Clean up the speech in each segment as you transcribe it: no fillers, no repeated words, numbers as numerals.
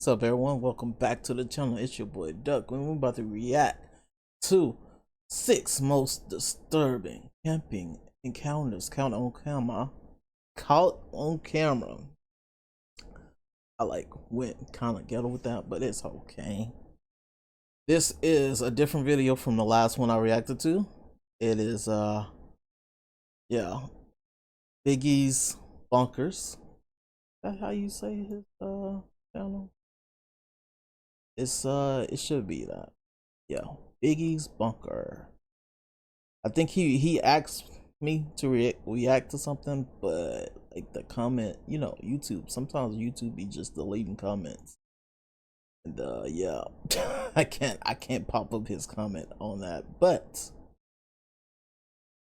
What's up, everyone? Welcome back to the channel. It's your boy Duck. We're about to react to 6 most disturbing camping encounters caught on camera. I went kind of ghetto with that, but it's okay. This is a different video from the last one I reacted to. It is yeah, Biggie's Bunkers. Is that how you say his channel? It should be that. Yeah, Biggie's Bunker. I think he asked me to react to something, but like the comment, YouTube, sometimes YouTube be just deleting comments. And yeah, I can't pop up his comment on that. But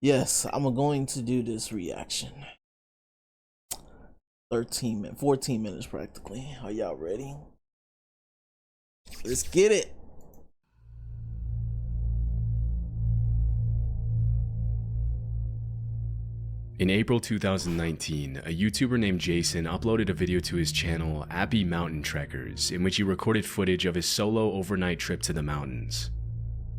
yes, I'm going to do this reaction. 14 minutes practically. Are y'all ready? Let's get it. In April 2019, a YouTuber named Jason uploaded a video to his channel, Abbey Mountain Trekkers, in which he recorded footage of his solo overnight trip to the mountains.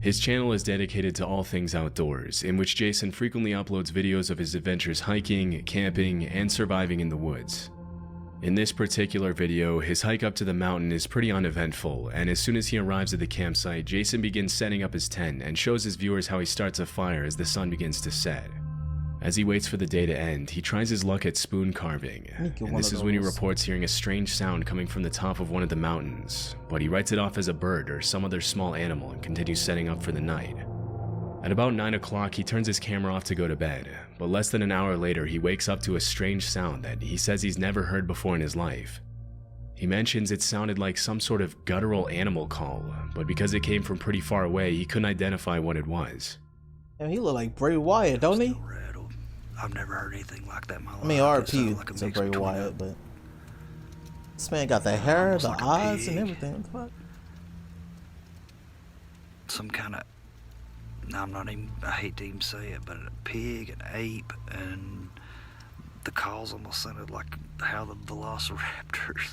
His channel is dedicated to all things outdoors, in which Jason frequently uploads videos of his adventures hiking, camping, and surviving in the woods. In this particular video, his hike up to the mountain is pretty uneventful, and as soon as he arrives at the campsite, Jason begins setting up his tent and shows his viewers how he starts a fire as the sun begins to set. As he waits for the day to end, he tries his luck at spoon carving, and this is when he reports hearing a strange sound coming from the top of one of the mountains, but he writes it off as a bird or some other small animal and continues setting up for the night. At about 9 o'clock, he turns his camera off to go to bed, but less than an hour later, he wakes up to a strange sound that he says he's never heard before in his life. He mentions it sounded like some sort of guttural animal call, but because it came from pretty far away, he couldn't identify what it was. And he look like Bray Wyatt, don't he? I've never heard anything like that in my life. I mean, RP to Bray Wyatt, but this man got the hair, the eyes, and everything. What the fuck? Some kind of, I hate to even say it, but a pig, an ape, and the calls almost sounded like how the velociraptors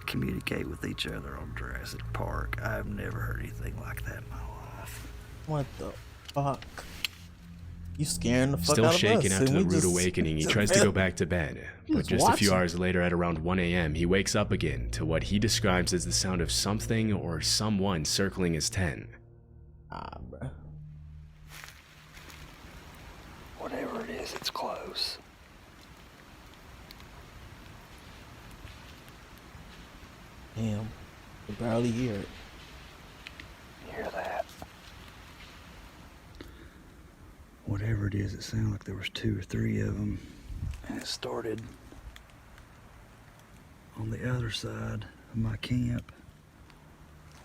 communicate with each other on Jurassic Park. I've never heard anything like that in my life. What the fuck? You scaring the fuck Still out of us. shaken after the rude awakening, he tries to go back to bed, but just a few hours later at around 1 a.m., he wakes up again to what he describes as the sound of something or someone circling his tent. Bruh. Whatever it is, it's close. Damn, I barely hear it. You hear that? Whatever it is, it sounded like there was 2 or 3 of them, and it started on the other side of my camp,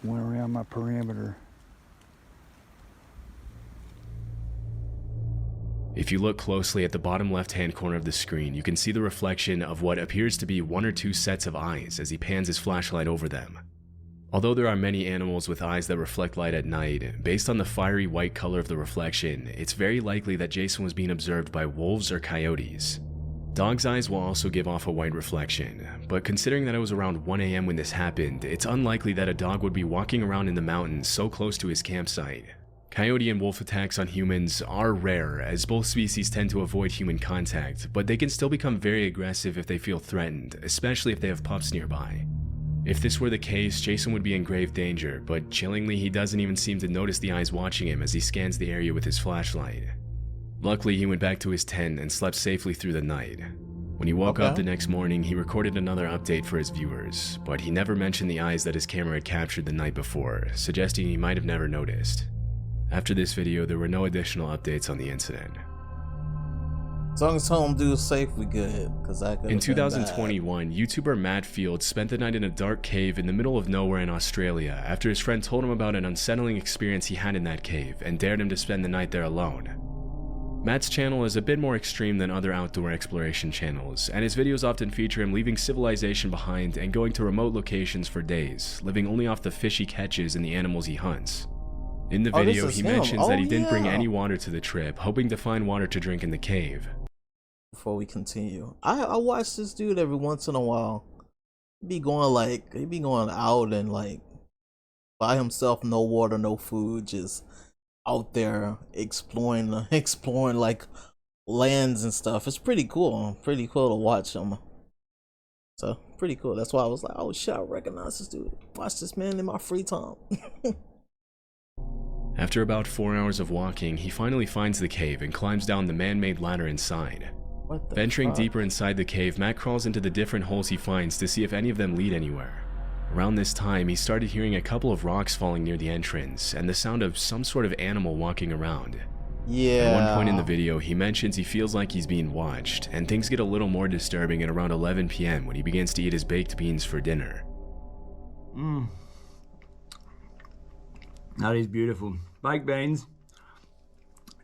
went around my perimeter. If you look closely at the bottom left-hand corner of the screen, you can see the reflection of what appears to be 1 or 2 sets of eyes as he pans his flashlight over them. Although there are many animals with eyes that reflect light at night, based on the fiery white color of the reflection, it's very likely that Jason was being observed by wolves or coyotes. Dogs' eyes will also give off a white reflection, but considering that it was around 1 a.m. when this happened, it's unlikely that a dog would be walking around in the mountains so close to his campsite. Coyote and wolf attacks on humans are rare, as both species tend to avoid human contact, but they can still become very aggressive if they feel threatened, especially if they have pups nearby. If this were the case, Jason would be in grave danger, but chillingly he doesn't even seem to notice the eyes watching him as he scans the area with his flashlight. Luckily, he went back to his tent and slept safely through the night. When he woke up the next morning, he recorded another update for his viewers, but he never mentioned the eyes that his camera had captured the night before, suggesting he might have never noticed. After this video, there were no additional updates on the incident. As long as home dude's safe, we good. In 2021, YouTuber Matt Field spent the night in a dark cave in the middle of nowhere in Australia after his friend told him about an unsettling experience he had in that cave and dared him to spend the night there alone. Matt's channel is a bit more extreme than other outdoor exploration channels, and his videos often feature him leaving civilization behind and going to remote locations for days, living only off the fish he catches and the animals he hunts. In the video, he mentions that he didn't bring any water to the trip, hoping to find water to drink in the cave. Before we continue, I watch this dude every once in a while. he be going out and like by himself, no water, no food, just out there exploring exploring like lands and stuff. It's pretty cool. Pretty cool to watch him. So pretty cool. That's why I was like, oh shit, I recognize this dude. Watch this man in my free time. After about 4 hours of walking, he finally finds the cave and climbs down the man-made ladder inside. What the Venturing fuck? deeper inside the cave, Matt crawls into the different holes he finds to see if any of them lead anywhere. Around this time, he started hearing a couple of rocks falling near the entrance and the sound of some sort of animal walking around. Yeah. At one point in the video, he mentions he feels like he's being watched, and things get a little more disturbing at around 11 p.m. when he begins to eat his baked beans for dinner. That is beautiful. Baked beans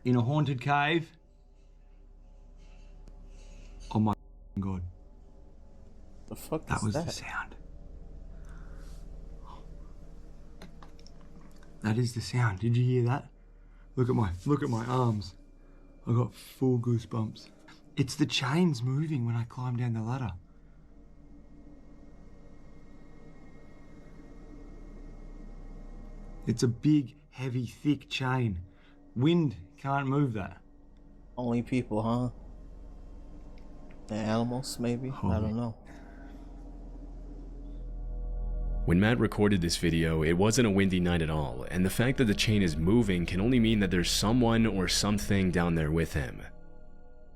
in a haunted cave. Oh my god. The fuck That is was that? the sound. That is the sound. Did you hear that? Look at my arms. I got full goosebumps. It's the chains moving when I climb down the ladder. It's a big, heavy, thick chain. Wind can't move that. Only people, huh? And animals, maybe? I don't know. When Matt recorded this video, it wasn't a windy night at all, and the fact that the chain is moving can only mean that there's someone or something down there with him.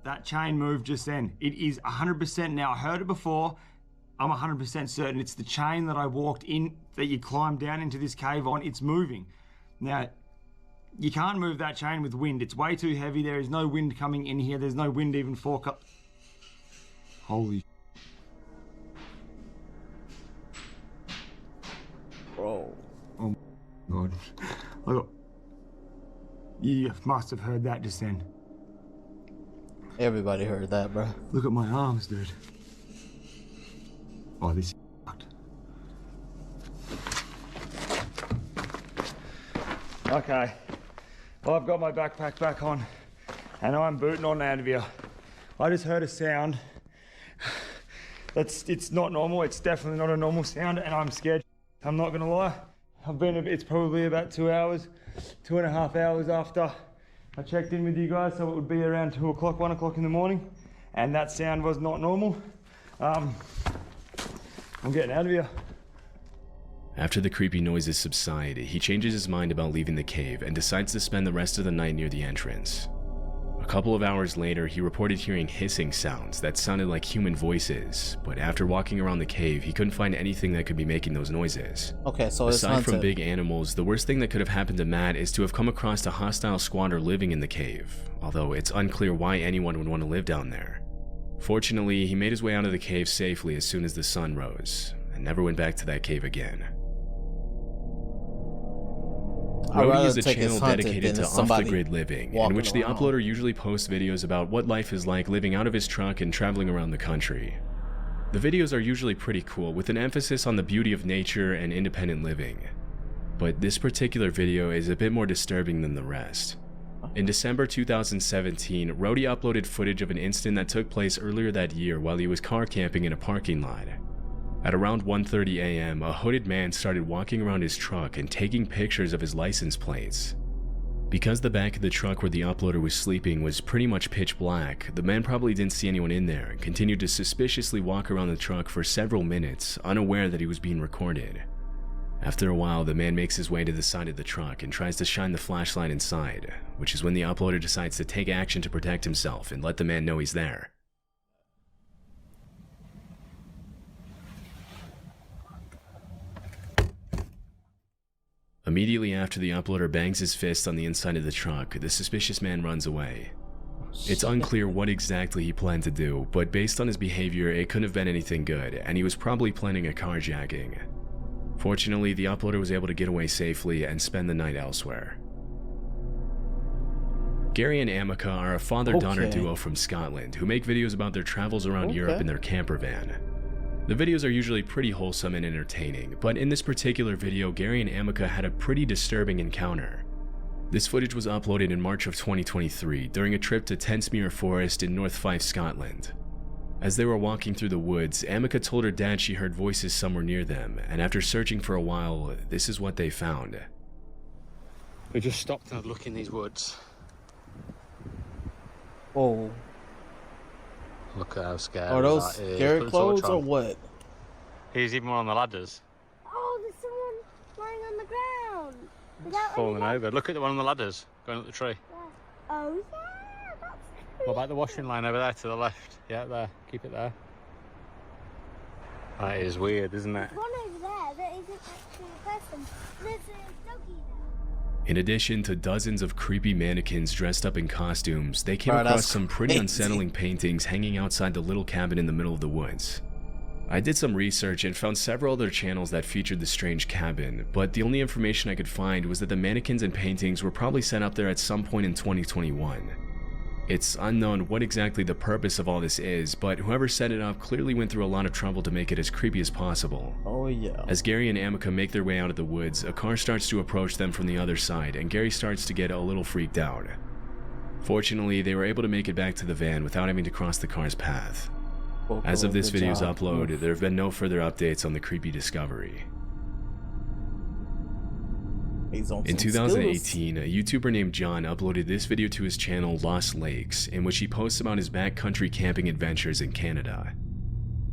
That chain moved just then. It is 100% now. I heard it before. I'm 100% certain it's the chain that I walked in, that you climbed down into this cave on. It's moving. Now, you can't move that chain with wind. It's way too heavy. There is no wind coming in here. There's no wind even Holy Bro. oh my god. You must have heard that just then. Everybody heard that, bro. Look at my arms, dude. Oh, this is fucked. Okay. Well, I've got my backpack back on and I'm booting on out of here. I just heard a sound. It's not normal. It's definitely not a normal sound and I'm scared. I'm not gonna lie. It's probably about 2 hours, 2.5 hours after I checked in with you guys, so it would be around 2 o'clock, 1 o'clock in the morning, and that sound was not normal. I'm getting out of here. After the creepy noises subside, he changes his mind about leaving the cave and decides to spend the rest of the night near the entrance. A couple of hours later, he reported hearing hissing sounds that sounded like human voices, but after walking around the cave, he couldn't find anything that could be making those noises. Okay, so it's Aside from haunted. big animals, the worst thing that could have happened to Matt is to have come across a hostile squatter living in the cave, although it's unclear why anyone would want to live down there. Fortunately, he made his way out of the cave safely as soon as the sun rose, and never went back to that cave again. I'd Rody rather is a take his channel haunted dedicated than to somebody off-the-grid living, in walking which the around. uploader usually posts videos about what life is like living out of his truck and traveling around the country. The videos are usually pretty cool, with an emphasis on the beauty of nature and independent living. But this particular video is a bit more disturbing than the rest. In December 2017, Rody uploaded footage of an incident that took place earlier that year while he was car camping in a parking lot. At around 1:30 a.m., a hooded man started walking around his truck and taking pictures of his license plates. Because the back of the truck where the uploader was sleeping was pretty much pitch black, the man probably didn't see anyone in there and continued to suspiciously walk around the truck for several minutes, unaware that he was being recorded. After a while, the man makes his way to the side of the truck and tries to shine the flashlight inside, which is when the uploader decides to take action to protect himself and let the man know he's there. Immediately after the uploader bangs his fist on the inside of the truck, the suspicious man runs away. It's unclear what exactly he planned to do, but based on his behavior, it couldn't have been anything good, and he was probably planning a carjacking. Fortunately, the uploader was able to get away safely and spend the night elsewhere. Gary and Amica are a father-daughter Okay. duo from Scotland who make videos about their travels around Europe in their camper van. The videos are usually pretty wholesome and entertaining, but in this particular video, Gary and Amica had a pretty disturbing encounter. This footage was uploaded in March of 2023 during a trip to Tensmuir Forest in North Fife, Scotland. As they were walking through the woods, Amica told her dad she heard voices somewhere near them, and after searching for a while, this is what they found. We just stopped and had a look in these woods. Oh, Look at how scary are those that is. scary Put the clothes torch or on. what? He's even one on the ladders. Oh, there's someone lying on the ground. Without Falling any over. Look at the one on the ladders going up the tree. Oh, yeah, that's What about the washing line over there to the left? Yeah, there. Keep it there. That is weird, isn't it? There's one over there that isn't actually a person. There's a doggy there. In addition to dozens of creepy mannequins dressed up in costumes, they came Bro, across that's some pretty crazy. unsettling paintings hanging outside the little cabin in the middle of the woods. I did some research and found several other channels that featured the strange cabin, but the only information I could find was that the mannequins and paintings were probably set up there at some point in 2021. It's unknown what exactly the purpose of all this is, but whoever set it up clearly went through a lot of trouble to make it as creepy as possible. Oh yeah. As Gary and Amica make their way out of the woods, a car starts to approach them from the other side, and Gary starts to get a little freaked out. Fortunately, they were able to make it back to the van without having to cross the car's path. As of this Good video's job. upload, there have been no further updates on the creepy discovery. He's on In some 2018, a YouTuber named John uploaded this video to his channel Lost Lakes, in which he posts about his backcountry camping adventures in Canada.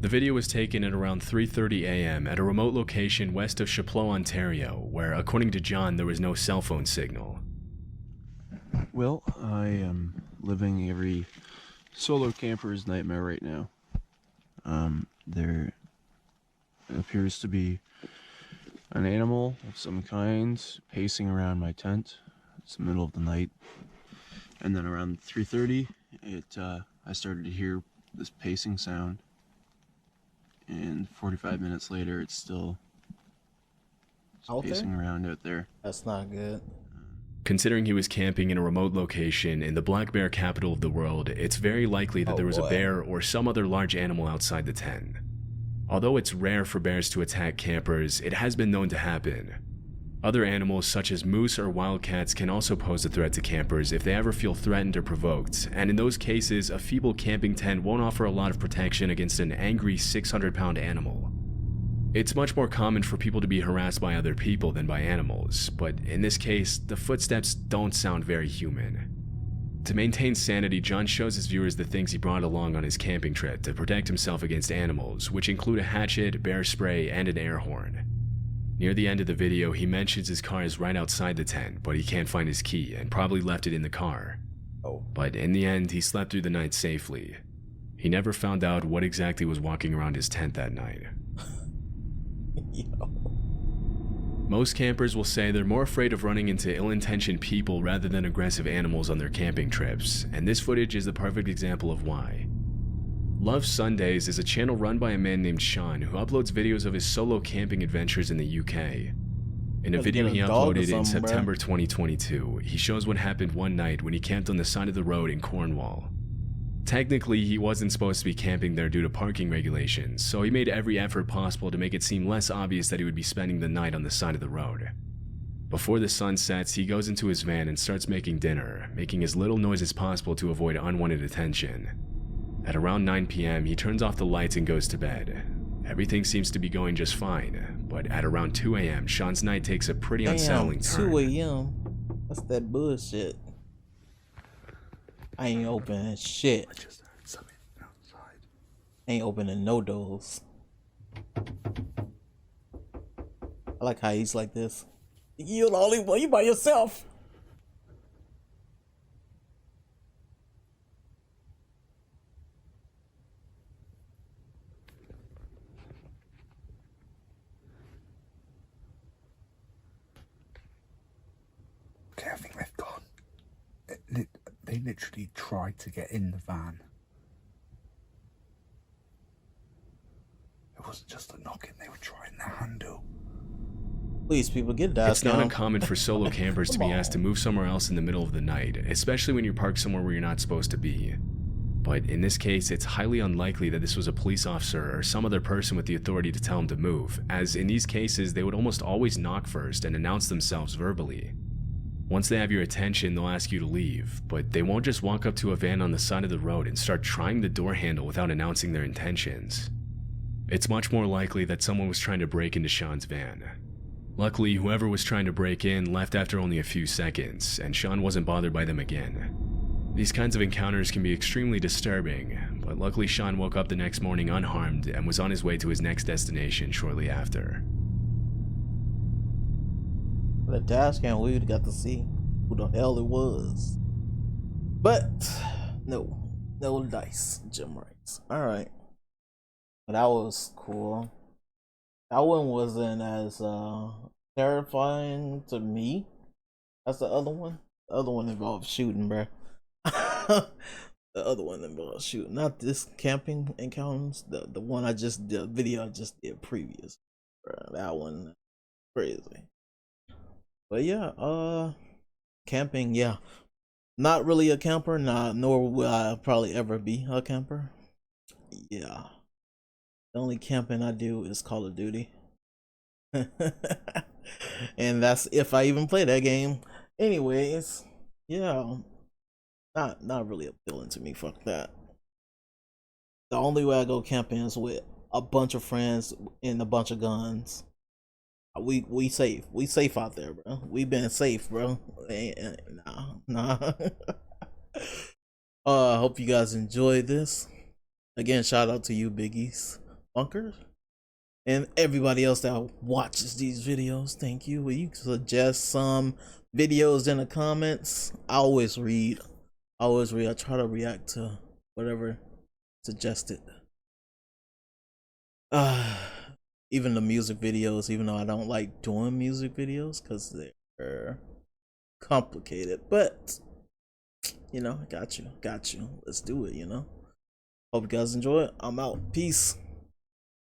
The video was taken at around 3:30 a.m. at a remote location west of Chapleau, Ontario, where, according to John, there was no cell phone signal. Well, I am living every solo camper's nightmare right now. There appears to be an animal of some kind pacing around my tent. It's the middle of the night. And then around 3:30, I started to hear this pacing sound. And 45 minutes later, it's still Out there? pacing around out there. That's not good. Considering he was camping in a remote location in the black bear capital of the world, it's very likely that Oh, there was boy. a bear or some other large animal outside the tent. Although it's rare for bears to attack campers, it has been known to happen. Other animals such as moose or wildcats can also pose a threat to campers if they ever feel threatened or provoked, and in those cases, a feeble camping tent won't offer a lot of protection against an angry 600-pound animal. It's much more common for people to be harassed by other people than by animals, but in this case, the footsteps don't sound very human. To maintain sanity, John shows his viewers the things he brought along on his camping trip to protect himself against animals, which include a hatchet, bear spray, and an air horn. Near the end of the video, he mentions his car is right outside the tent, but he can't find his key and probably left it in the car. Oh. But in the end, he slept through the night safely. He never found out what exactly was walking around his tent that night. Yo. Most campers will say they're more afraid of running into ill-intentioned people rather than aggressive animals on their camping trips, and this footage is the perfect example of why. Love Sundays is a channel run by a man named Sean who uploads videos of his solo camping adventures in the UK. In a Gotta video get a he dog or uploaded in something, bruh. September 2022, he shows what happened one night when he camped on the side of the road in Cornwall. Technically, he wasn't supposed to be camping there due to parking regulations, so he made every effort possible to make it seem less obvious that he would be spending the night on the side of the road. Before the sun sets, he goes into his van and starts making dinner, making as little noise as possible to avoid unwanted attention. At around 9 p.m., he turns off the lights and goes to bed. Everything seems to be going just fine, but at around 2 a.m., Sean's night takes a pretty Damn, unsettling 2 turn. a.m. That's that bullshit. I ain't opening shit. I just heard something outside. Ain't opening no doors. I like how he's like this. You're the only one. You by yourself. Okay, I think they've gone. They literally tried to get in the van. It wasn't just a knocking, they were trying the handle. Please, people, get that. It's not uncommon for solo campers to be Come asked to on. move somewhere else in the middle of the night, especially when you're parked somewhere where you're not supposed to be. But in this case, it's highly unlikely that this was a police officer or some other person with the authority to tell him to move, as in these cases, they would almost always knock first and announce themselves verbally. Once they have your attention, they'll ask you to leave, but they won't just walk up to a van on the side of the road and start trying the door handle without announcing their intentions. It's much more likely that someone was trying to break into Sean's van. Luckily, whoever was trying to break in left after only a few seconds, and Sean wasn't bothered by them again. These kinds of encounters can be extremely disturbing, but luckily Sean woke up the next morning unharmed and was on his way to his next destination shortly after. The dash cam, we got to see who the hell it was. But no dice, gym rights. Alright. But that was cool. That one wasn't as terrifying to me as the other one. The other one involved shooting, bruh. The other one involved shooting. Not this camping encounters. The one I just did, the video I just did previous. Bruh, that one crazy. But yeah, camping, yeah. Not really a camper, nor will I probably ever be a camper. Yeah. The only camping I do is Call of Duty. And that's if I even play that game. Anyways, yeah. Not really appealing to me, fuck that. The only way I go camping is with a bunch of friends and a bunch of guns. We safe. We safe out there, bro. We been safe, bro. Nah. Hope you guys enjoyed this. Again, shout out to you, Biggies, Bunkers, and everybody else that watches these videos. Thank you. Will you suggest some videos in the comments? I always read. I try to react to whatever suggested. Even the music videos, even though I don't like doing music videos because they're complicated, but you know, got you. Let's do it, you know. Hope you guys enjoy it. I'm out. Peace.